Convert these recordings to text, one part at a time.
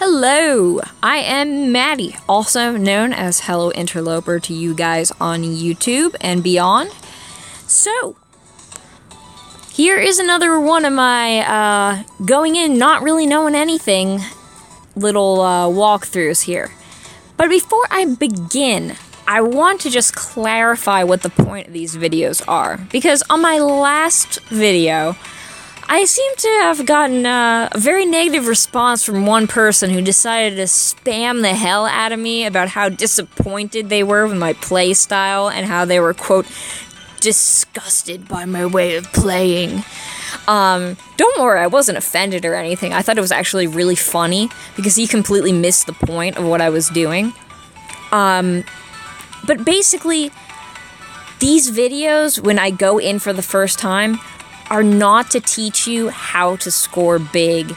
Hello, I am Maddie, also known as Hello Interloper to you guys on YouTube and beyond. So, here is another one of my going in not really knowing anything little walkthroughs here. But before I begin, I want to just clarify what the point of these videos are, because on my last video, I seem to have gotten a very negative response from one person who decided to spam the hell out of me about how disappointed they were with my play style and how they were, quote, disgusted by my way of playing. Don't worry, I wasn't offended or anything. I thought it was actually really funny because he completely missed the point of what I was doing. But basically, these videos, when I go in for the first time, are not to teach you how to score big.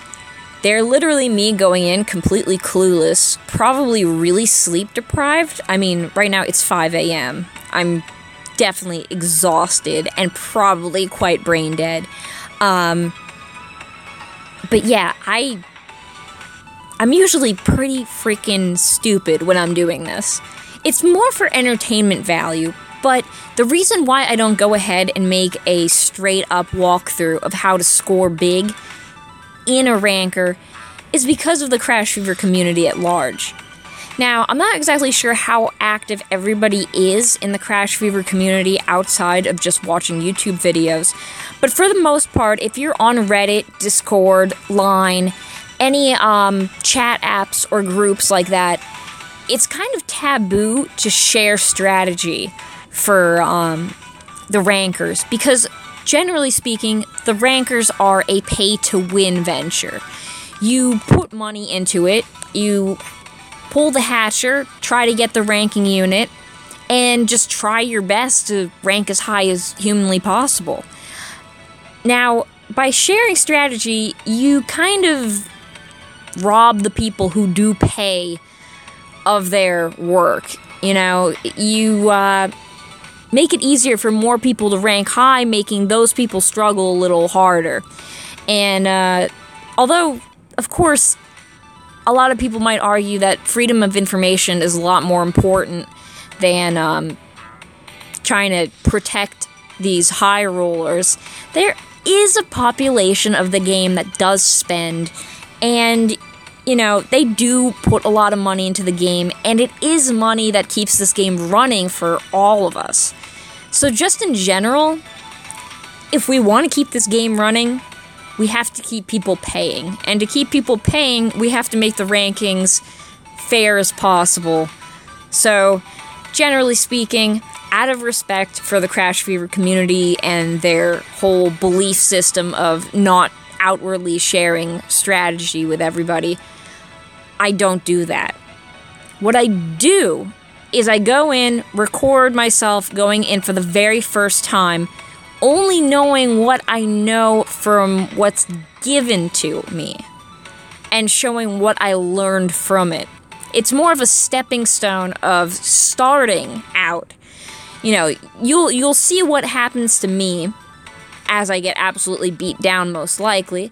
They're literally me going in completely clueless, probably really sleep deprived. I mean, right now it's 5 a.m. I'm definitely exhausted and probably quite brain dead. But yeah, I'm usually pretty freaking stupid when I'm doing this. It's more for entertainment value. But the reason why I don't go ahead and make a straight-up walkthrough of how to score big in a ranker is because of the Crash Fever community at large. Now, I'm not exactly sure how active everybody is in the Crash Fever community outside of just watching YouTube videos, but for the most part, if you're on Reddit, Discord, Line, any chat apps or groups like that, it's kind of taboo to share strategy for the rankers, because generally speaking, the rankers are a pay-to-win venture. You put money into it, you pull the hatcher, try to get the ranking unit, and just try your best to rank as high as humanly possible. Now, by sharing strategy, you kind of rob the people who do pay of their work. You know, you make it easier for more people to rank high, making those people struggle a little harder. And although, of course, a lot of people might argue that freedom of information is a lot more important than trying to protect these high rollers, there is a population of the game that does spend, and you know, they do put a lot of money into the game, and it is money that keeps this game running for all of us. So just in general, if we want to keep this game running, we have to keep people paying. And to keep people paying, we have to make the rankings fair as possible. So, generally speaking, out of respect for the Crash Fever community and their whole belief system of not outwardly sharing strategy with everybody, I don't do that. What I do is I go in, record myself going in for the very first time, only knowing what I know from what's given to me, and showing what I learned from it. It's more of a stepping stone of starting out. You know, you'll see what happens to me as I get absolutely beat down, most likely,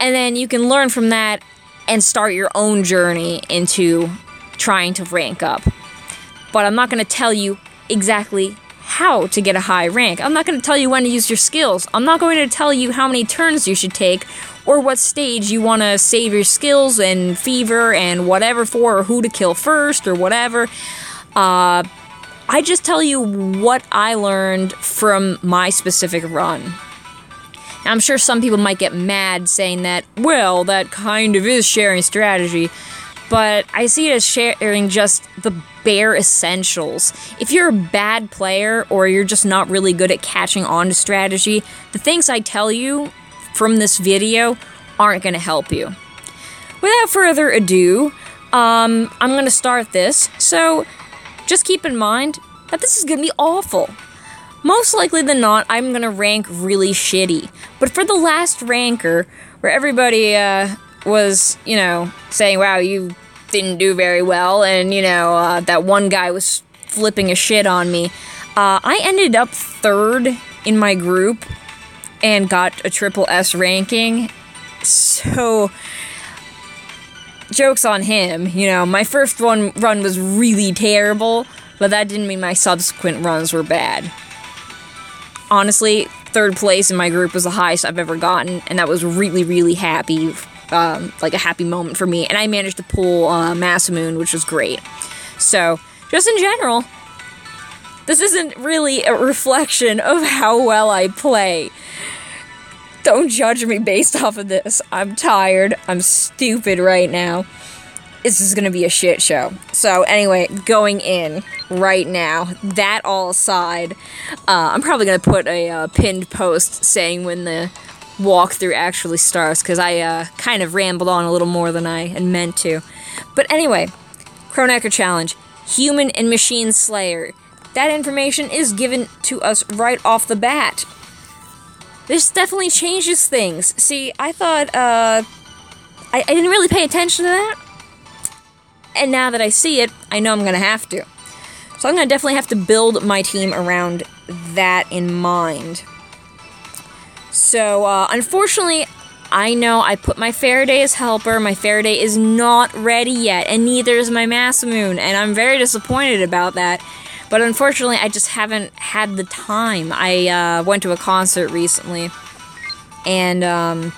and then you can learn from that and start your own journey into trying to rank up. But I'm not going to tell you exactly how to get a high rank. I'm not going to tell you when to use your skills. I'm not going to tell you how many turns you should take, or what stage you want to save your skills and fever and whatever for, or who to kill first, or whatever. I just tell you what I learned from my specific run. I'm sure some people might get mad saying that, well, that kind of is sharing strategy, but I see it as sharing just the bare essentials. If you're a bad player, or you're just not really good at catching on to strategy, the things I tell you from this video aren't going to help you. Without further ado, I'm going to start this, so just keep in mind that this is going to be awful. Most likely than not, I'm going to rank really shitty. But for the last ranker, where everybody was, you know, saying, wow, you didn't do very well, and, you know, that one guy was flipping a shit on me, I ended up 3rd in my group and got a triple S ranking. So joke's on him. You know, my first run was really terrible, but that didn't mean my subsequent runs were bad. Honestly, 3rd place in my group was the highest I've ever gotten, and that was really, really happy, like a happy moment for me. And I managed to pull Masamune, which was great. So, just in general, this isn't really a reflection of how well I play. Don't judge me based off of this. I'm tired. I'm stupid right now. This is gonna be a shit show. So anyway, going in right now, that all aside, I'm probably gonna put a pinned post saying when the walkthrough actually starts, because I kind of rambled on a little more than I had meant to. But anyway, Kronecker Challenge, Human and Machine Slayer. That information is given to us right off the bat. This definitely changes things. See, I thought, I didn't really pay attention to that. And now that I see it, I know I'm gonna have to. So I'm gonna definitely have to build my team around that in mind. So, unfortunately, I know I put my Faraday as helper. My Faraday is not ready yet, and neither is my Masamune, and I'm very disappointed about that. But unfortunately, I just haven't had the time. I went to a concert recently, and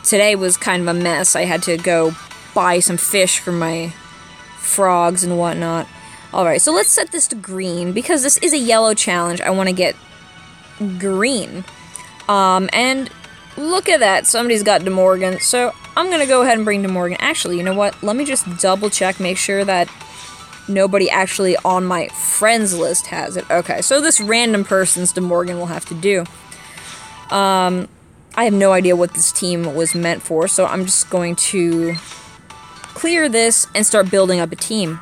today was kind of a mess. I had to go buy some fish for my frogs and whatnot. Alright, so let's set this to green, because this is a yellow challenge. I want to get green. And look at that, somebody's got DeMorgan, so I'm gonna go ahead and bring DeMorgan. Actually, you know what, let me just double check, make sure that nobody actually on my friends list has it. Okay, so this random person's DeMorgan will have to do. I have no idea what this team was meant for, so I'm just going to clear this and start building up a team.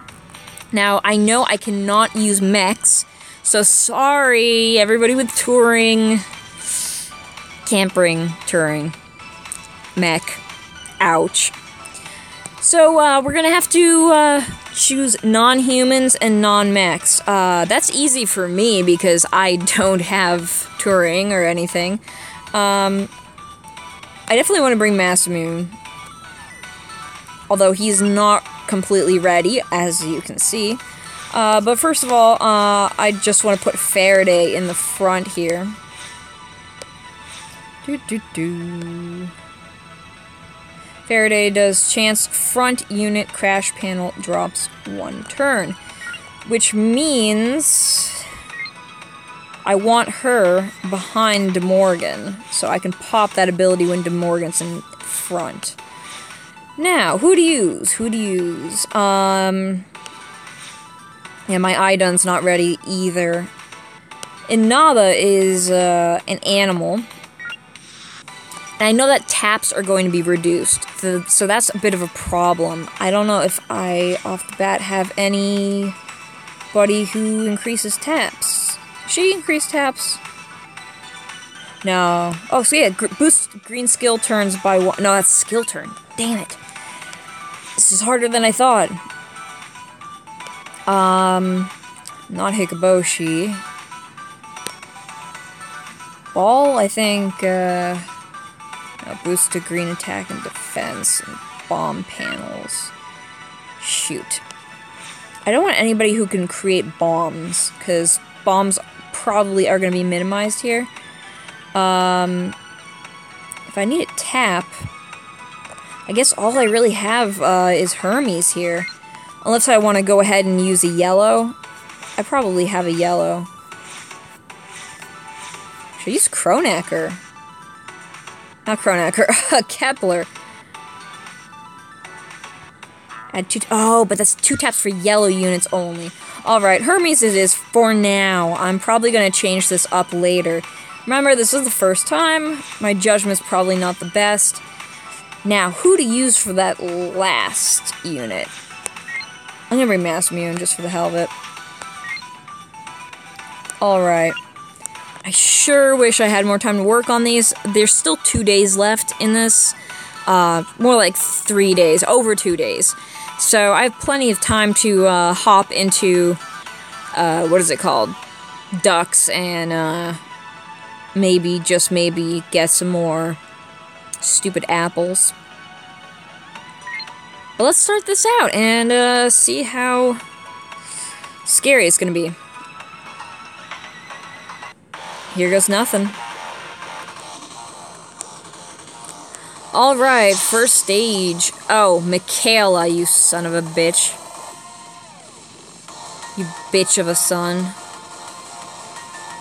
Now, I know I cannot use mechs, so sorry, everybody with touring. Can't bring touring. Mech. Ouch. So, we're gonna have to, choose non-humans and non-mechs. That's easy for me because I don't have touring or anything. I definitely want to bring Masamune. Although he's not completely ready, as you can see. But first of all, I just want to put Faraday in the front here. Faraday does chance front unit crash panel drops 1 turn. Which means I want her behind DeMorgan, so I can pop that ability when DeMorgan's in front. Now, who to use? Yeah, my Idun's not ready either. Inaba is an animal. And I know that taps are going to be reduced, so that's a bit of a problem. I don't know if I, off the bat, have anybody who increases taps. She increased taps? No. Oh, so yeah, boost green skill turns by 1. No, that's skill turn. Damn it. This is harder than I thought. Not Hikaboshi. Ball, I think, boost to green attack and defense, and bomb panels. Shoot. I don't want anybody who can create bombs, because bombs probably are going to be minimized here. If I need a tap, I guess all I really have is Hermes here. Unless I want to go ahead and use a yellow. I probably have a yellow. Should I use Kronecker? Not Kronecker, Kepler. Add 2. Oh, but that's 2 taps for yellow units only. Alright, Hermes it is for now. I'm probably going to change this up later. Remember, this is the first time. My judgment's probably not the best. Now, who to use for that last unit? I'm going to bring Masamune just for the hell of it. Alright. I sure wish I had more time to work on these. There's still 2 days left in this. More like 3 days. Over 2 days. So I have plenty of time to hop into, what is it called? Ducks and maybe, just maybe, get some more stupid apples. But let's start this out and see how scary it's gonna be. Here goes nothing. Alright, first stage. Oh, Michaela, you son of a bitch. You bitch of a son.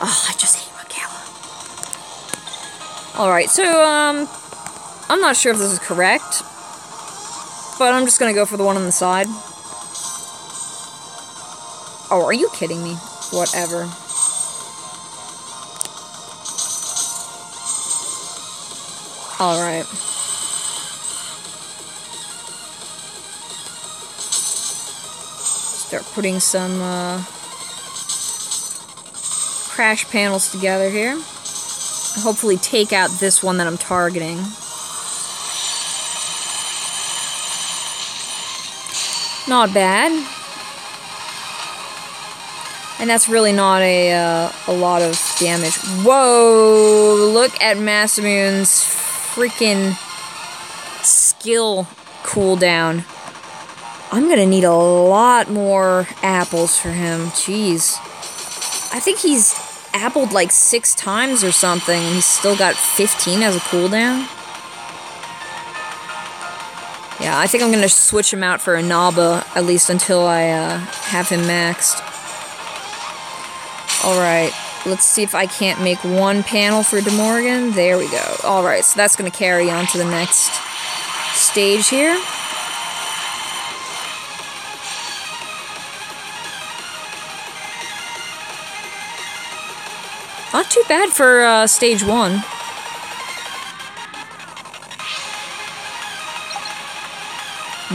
Oh, I just hate Michaela. Alright, so, I'm not sure if this is correct, but I'm just gonna go for the one on the side. Oh, are you kidding me? Whatever. Alright. Start putting some, crash panels together here. Hopefully take out this one that I'm targeting. Not bad. And that's really not a lot of damage. Whoa! Look at Masamune's freaking skill cooldown. I'm gonna need a lot more apples for him. Jeez. I think he's appled like 6 times or something, and he's still got 15 as a cooldown. Yeah, I think I'm gonna switch him out for a Naba, at least until I have him maxed. Alright, let's see if I can't make one panel for De Morgan. There we go. Alright, so that's gonna carry on to the next stage here. Not too bad for stage 1.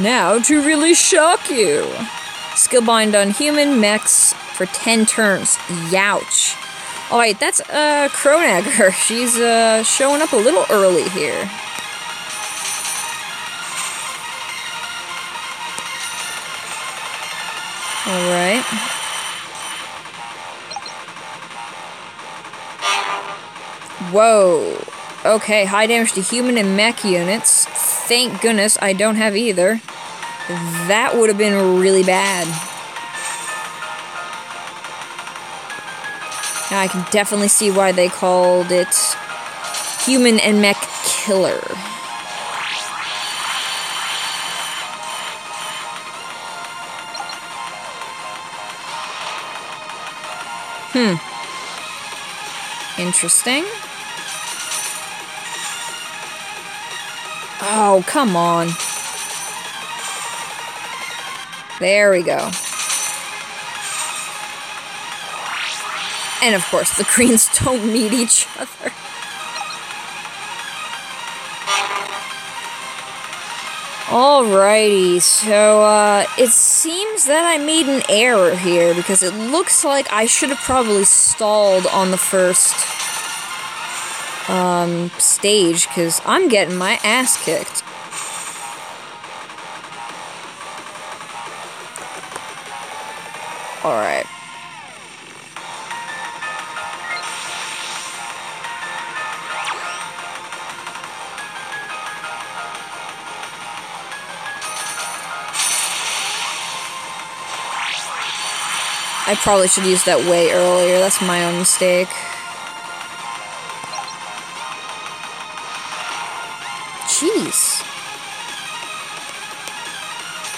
Now to really shock you. Skillbind on human mechs for 10 turns. Youch. Alright, that's Kronecker. She's showing up a little early here. Alright. Whoa. Okay, high damage to human and mech units. Thank goodness I don't have either. That would have been really bad. Now I can definitely see why they called it Human and Mech Killer. Interesting. Oh, come on. There we go. And of course, the greens don't meet each other. Alrighty, so, it seems that I made an error here, because it looks like I should have probably stalled on the first, stage, because I'm getting my ass kicked. Alright. I probably should use that way earlier. That's my own mistake. Jeez.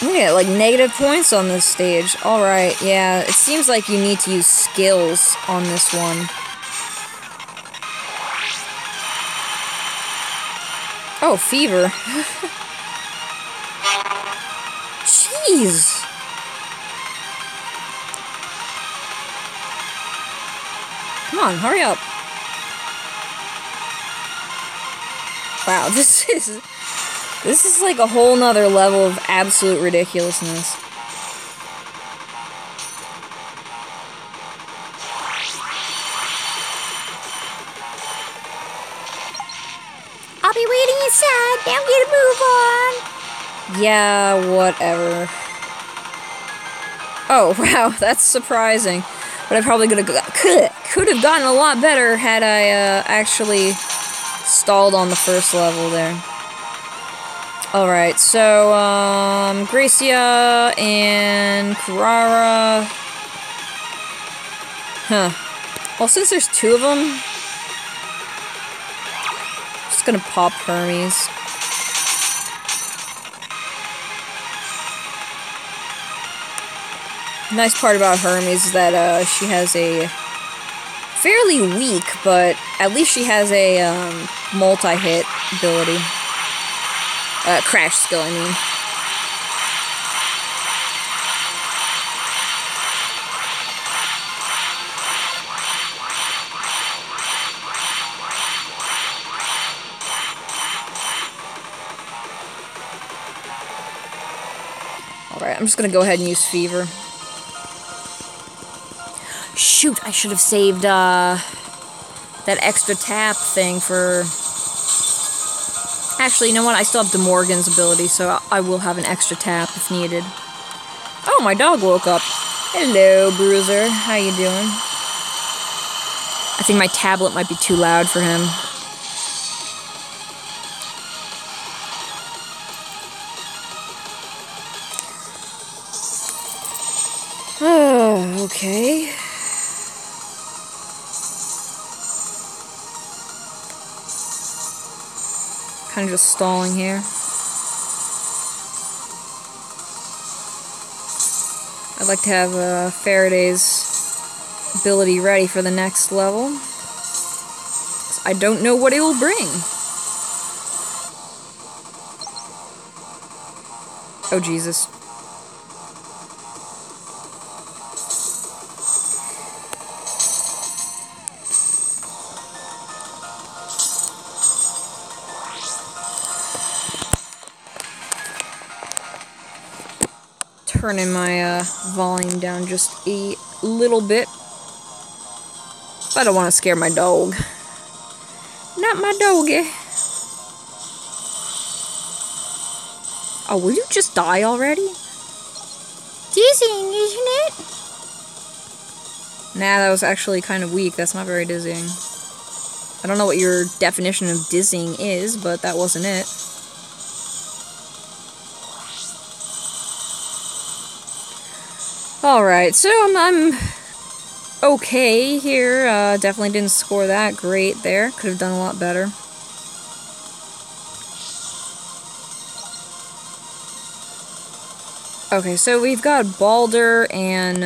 I'm gonna get, like, negative points on this stage. Alright, yeah. It seems like you need to use skills on this one. Oh, fever. Jeez. Come on, hurry up. Wow, this is like a whole nother level of absolute ridiculousness. I'll be waiting inside. Now get a move on. Yeah, whatever. Oh, wow, that's surprising. But I probably could have gotten a lot better had I actually stalled on the first level there. Alright, so, Gracia and Carrara. Huh. Well, since there's two of them, I'm just gonna pop Hermes. The nice part about Hermes is that, she has a fairly weak, but at least she has a, multi-hit ability. Crash skill, I mean. Alright, I'm just gonna go ahead and use Fever. Shoot, I should have saved, that extra tap thing for... Actually, you know what? I still have DeMorgan's ability, so I will have an extra tap if needed. Oh, my dog woke up. Hello, Bruiser. How you doing? I think my tablet might be too loud for him. Oh, okay. Kind of just stalling here. I'd like to have Faraday's ability ready for the next level. I don't know what it will bring. Oh, Jesus. Turning my volume down just a little bit. I don't want to scare my dog. Not my doggy. Oh, will you just die already? Dizzying, isn't it? Nah, that was actually kind of weak. That's not very dizzying. I don't know what your definition of dizzying is, but that wasn't it. Alright, so I'm okay here. Definitely didn't score that great there. Could have done a lot better. Okay, so we've got Balder and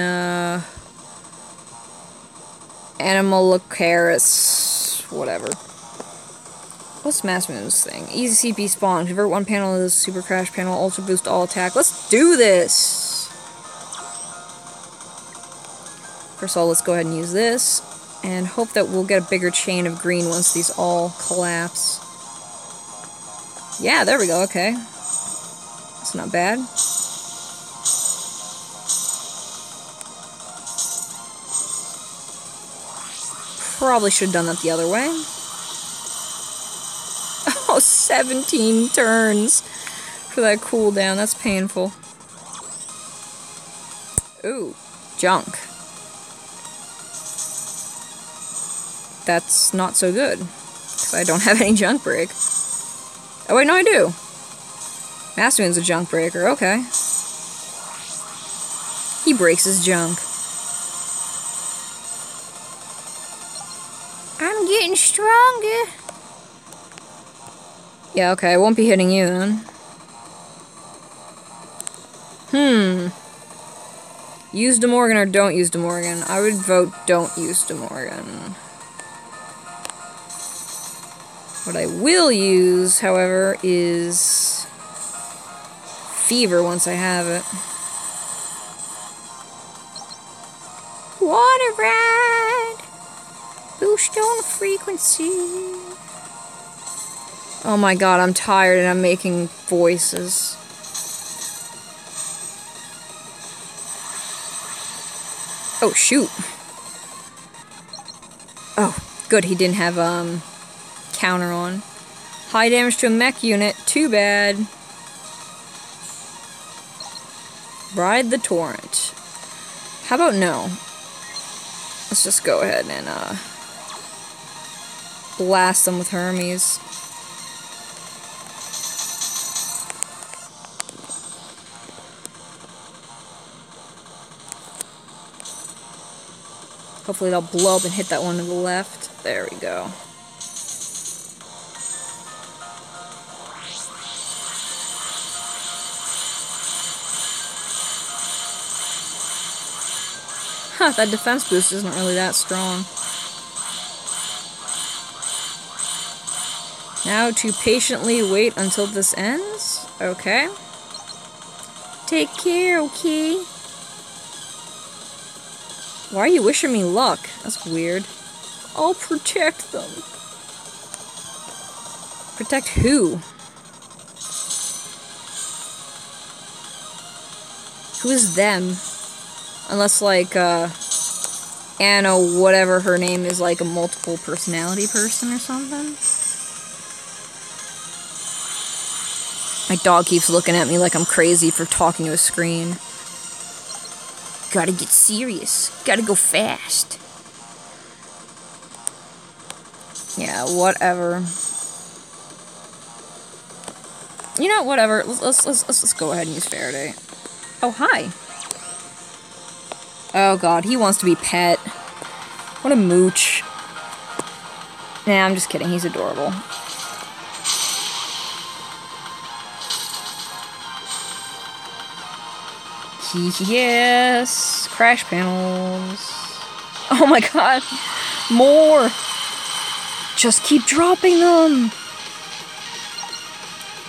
Animalocaris, whatever. What's Mass Moon's thing? Easy CP spawn. Convert one panel to the Super Crash panel. Ultra boost all attack. Let's do this! First of all, let's go ahead and use this, and hope that we'll get a bigger chain of green once these all collapse. Yeah, there we go, okay. That's not bad. Probably should have done that the other way. Oh, 17 turns for that cooldown, that's painful. Ooh, junk. That's not so good, because I don't have any junk break. Oh wait, no I do! Masterman's a junk breaker, okay. He breaks his junk. I'm getting stronger! Yeah, okay, I won't be hitting you then. Use DeMorgan or don't use DeMorgan? I would vote don't use DeMorgan. What I will use, however, is Fever once I have it. Water ride! Boost on the frequency. Oh my god, I'm tired and I'm making voices. Oh, shoot. Oh, good, he didn't have, counter on. High damage to a mech unit, too bad. Ride the torrent. How about no? Let's just go ahead and, blast them with Hermes. Hopefully they'll blow up and hit that one to the left. There we go. Huh, that defense boost isn't really that strong. Now to patiently wait until this ends? Okay. Take care, okay? Why are you wishing me luck? That's weird. I'll protect them. Protect who? Who is them? Unless, like, Anna, whatever her name is, like a multiple personality person or something. My dog keeps looking at me like I'm crazy for talking to a screen. Gotta get serious. Gotta go fast. Yeah, whatever. You know, whatever. Let's go ahead and use Faraday. Oh, hi. Oh god, he wants to be pet. What a mooch. Nah, I'm just kidding. He's adorable. Yes! Crash panels. Oh my god! More! Just keep dropping them!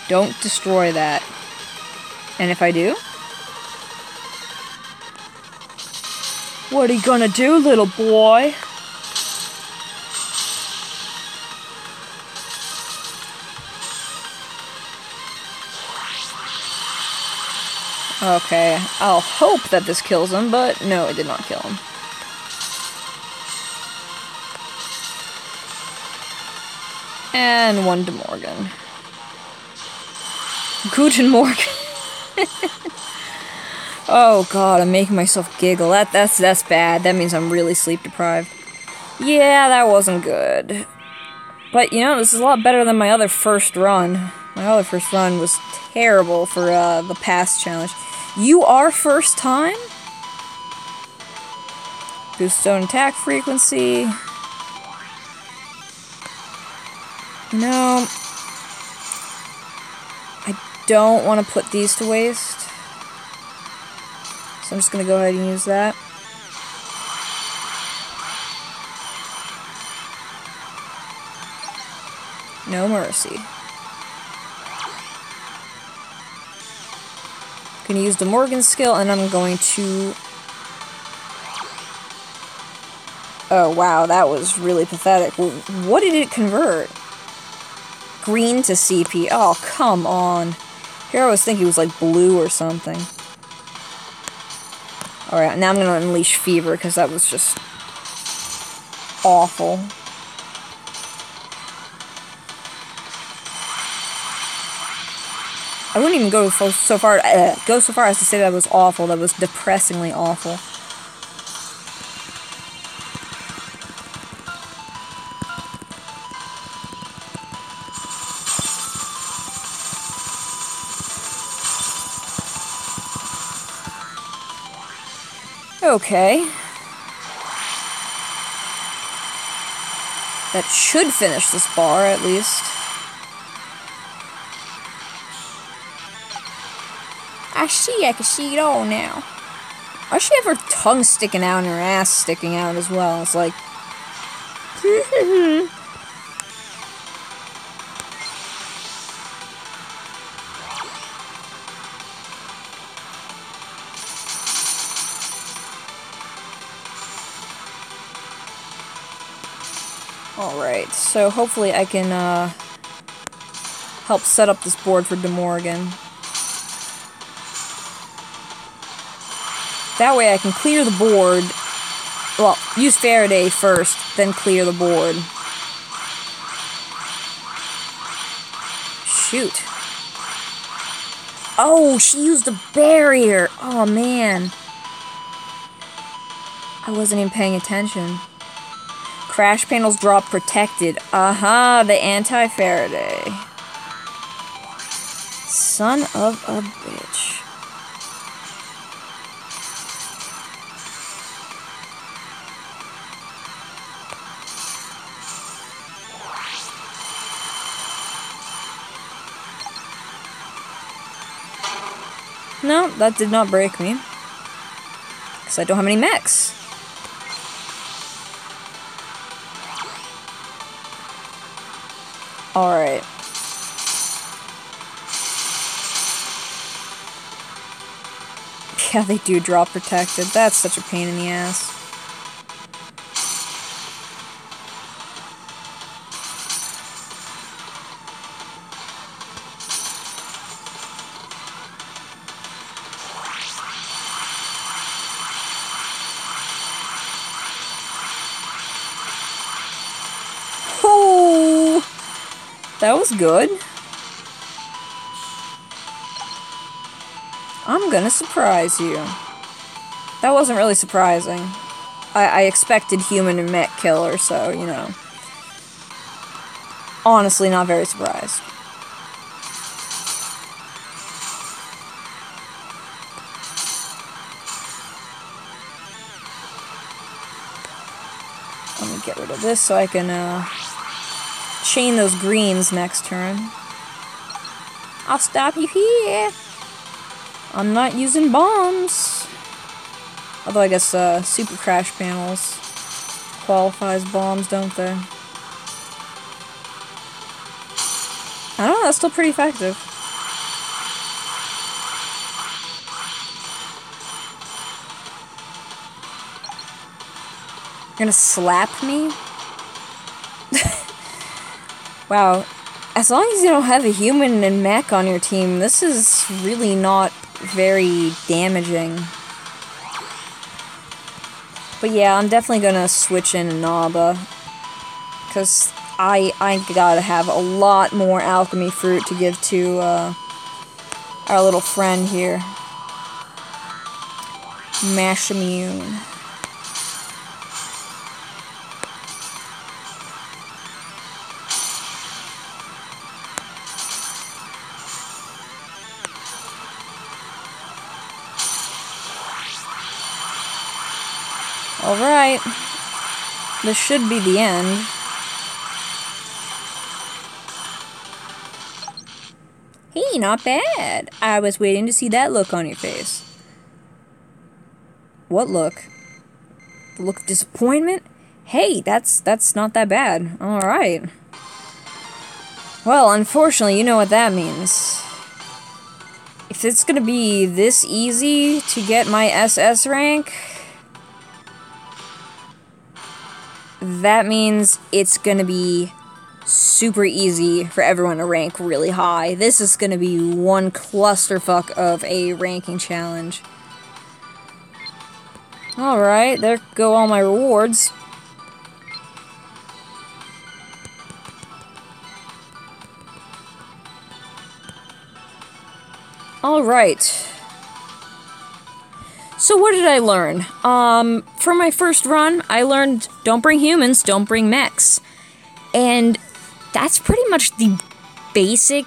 Don't destroy that. And if I do? What are you gonna do, little boy? Okay, I'll hope that this kills him, but no, it did not kill him. And one to Morgan. Guten Morgen. Oh god, I'm making myself giggle. That's bad. That means I'm really sleep deprived. Yeah, that wasn't good. But, you know, this is a lot better than my other first run. My other first run was terrible for the past challenge. You are first time? Boost stone attack frequency. No. I don't want to put these to waste. So I'm just going to go ahead and use that. No mercy. Gonna use the Morgan skill, and I'm going to... Oh, wow, that was really pathetic. What did it convert? Green to CP. Oh, come on. Here I was thinking it was like blue or something. Alright, now I'm gonna unleash Fever, because that was just... awful. I wouldn't even go so far as to say that was awful. That was depressingly awful. Okay. That should finish this bar, at least. I can see it all now. Why does she have her tongue sticking out and her ass sticking out as well? It's like... Alright, so hopefully I can help set up this board for De Morgan. That way I can clear the board. Well, use Faraday first, then clear the board. Shoot. Oh, she used a barrier! Oh, man. I wasn't even paying attention. Crash panels drop protected. Aha, the anti-Faraday. Son of a bitch. No, that did not break me. Because I don't have any mechs. Alright. Yeah, they do drop protected. That's such a pain in the ass. Oh, that was good. I'm gonna surprise you. That wasn't really surprising. I expected human and mech killer, so, you know. Honestly, not very surprised. Let me get rid of this so I can, chain those greens next turn. I'll stop you here. I'm not using bombs. Although I guess super crash panels qualifies bombs, don't they? I don't know, that's still pretty effective. You're gonna slap me? Wow. As long as you don't have a human and mech on your team, this is really not very damaging. But yeah, I'm definitely gonna switch in Naba. Because I gotta have a lot more alchemy fruit to give to our little friend here. Mash immune. Alright. This should be the end. Hey, not bad. I was waiting to see that look on your face. What look? The look of disappointment? Hey, that's not that bad. Alright. Well, unfortunately, you know what that means. If it's gonna be this easy to get my SS rank, that means it's gonna be super easy for everyone to rank really high. This is gonna be one clusterfuck of a ranking challenge. Alright, there go all my rewards. Alright. So what did I learn? For my first run, I learned don't bring humans, don't bring mechs. And that's pretty much the basic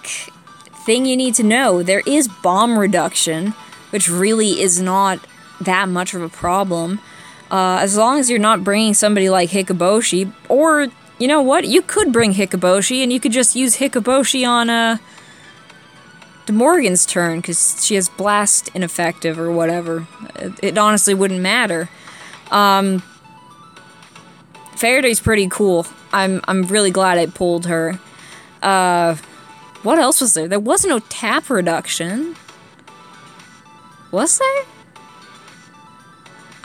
thing you need to know. There is bomb reduction, which really is not that much of a problem. As long as you're not bringing somebody like Hikaboshi, or, you know what, you could bring Hikaboshi, and you could just use Hikaboshi on, De Morgan's turn, because she has Blast ineffective or whatever. It honestly wouldn't matter. Faraday's pretty cool. I'm really glad I pulled her. What else was there? There was no tap reduction. Was there?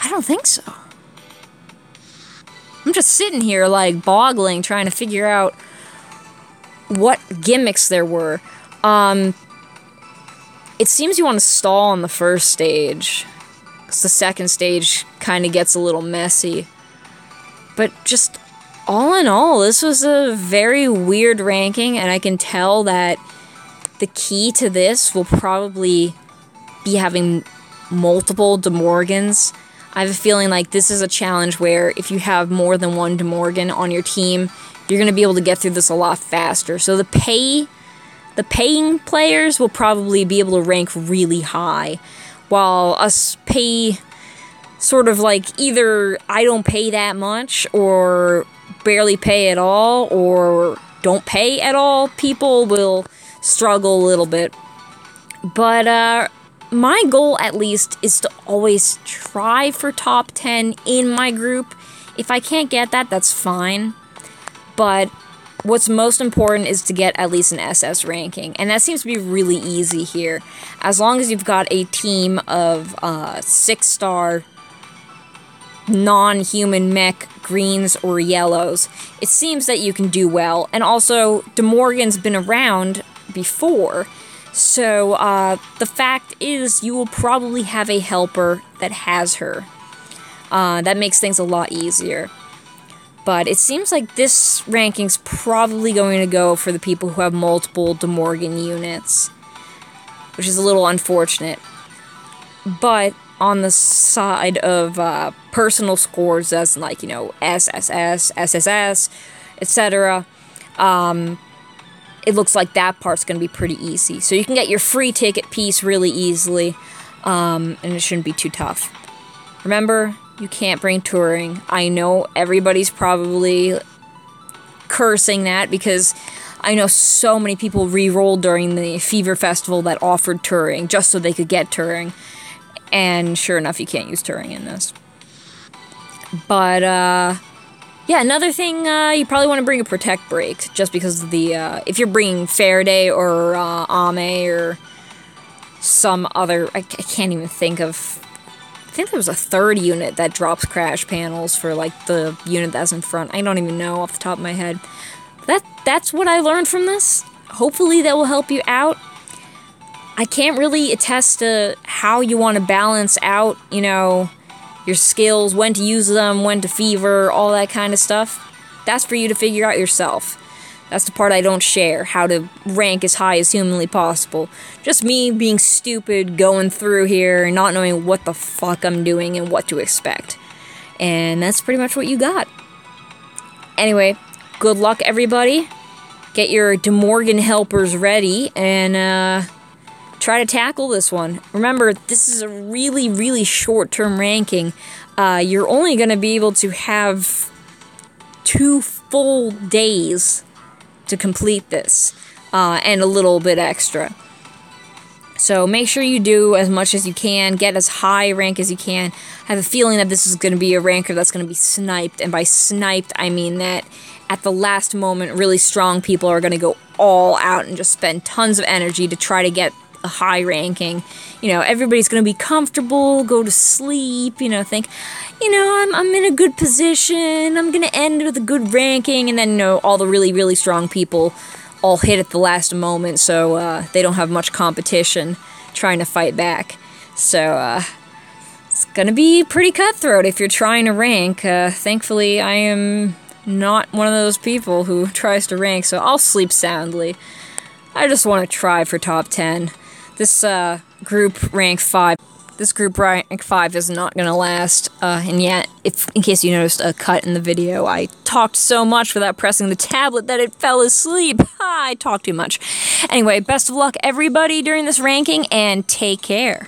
I don't think so. I'm just sitting here, like, boggling, trying to figure out what gimmicks there were. It seems you want to stall on the first stage, because the second stage kind of gets a little messy. But just all in all, this was a very weird ranking, and I can tell that the key to this will probably be having multiple De Morgans. I have a feeling like this is a challenge where if you have more than one De Morgan on your team, you're going to be able to get through this a lot faster. So the paying players will probably be able to rank really high, while us pay sort of like either I don't pay that much or barely pay at all or don't pay at all, people will struggle a little bit. But my goal, at least, is to always try for top 10 in my group. If I can't get that, that's fine. But what's most important is to get at least an SS ranking. And that seems to be really easy here. As long as you've got a team of 6-star non-human mech greens or yellows, it seems that you can do well. And also, De Morgan's been around before, so the fact is you will probably have a helper that has her. That makes things a lot easier. But it seems like this ranking's probably going to go for the people who have multiple De Morgan units, which is a little unfortunate. But on the side of personal scores, as like, you know, SSS, SSS, etc., it looks like that part's going to be pretty easy. So you can get your free ticket piece really easily, and it shouldn't be too tough. Remember, you can't bring touring. I know everybody's probably cursing that, because I know so many people re-rolled during the Fever Festival that offered touring, just so they could get touring. And sure enough, you can't use touring in this. But, yeah, another thing, you probably want to bring a Protect Break, just because of the, if you're bringing Faraday or Ame or some other, I can't even think of, I think there was a third unit that drops crash panels for, like, the unit that's in front. I don't even know off the top of my head. That's what I learned from this. Hopefully that will help you out. I can't really attest to how you want to balance out, you know, your skills, when to use them, when to fever, all that kind of stuff. That's for you to figure out yourself. That's the part I don't share, how to rank as high as humanly possible. Just me being stupid, going through here, and not knowing what the fuck I'm doing and what to expect. And that's pretty much what you got. Anyway, good luck, everybody. Get your De Morgan helpers ready, and, try to tackle this one. Remember, this is a really, really short-term ranking. You're only going to be able to have 2 full days to complete this, and a little bit extra. So make sure you do as much as you can, get as high a rank as you can. I have a feeling that this is going to be a ranker that's going to be sniped, and by sniped, I mean that at the last moment, really strong people are going to go all out and just spend tons of energy to try to get a high ranking. You know, everybody's going to be comfortable, go to sleep, you know, think, you know, I'm in a good position, I'm going to end with a good ranking, and then, you know, all the really, really strong people all hit at the last moment, so they don't have much competition trying to fight back. So, it's going to be pretty cutthroat if you're trying to rank. Thankfully, I am not one of those people who tries to rank, so I'll sleep soundly. I just want to try for top 10. This group rank 5. This group rank 5 is not going to last. And yet, in case you noticed a cut in the video, I talked so much without pressing the tablet that it fell asleep. I talked too much. Anyway, best of luck, everybody, during this ranking, and take care.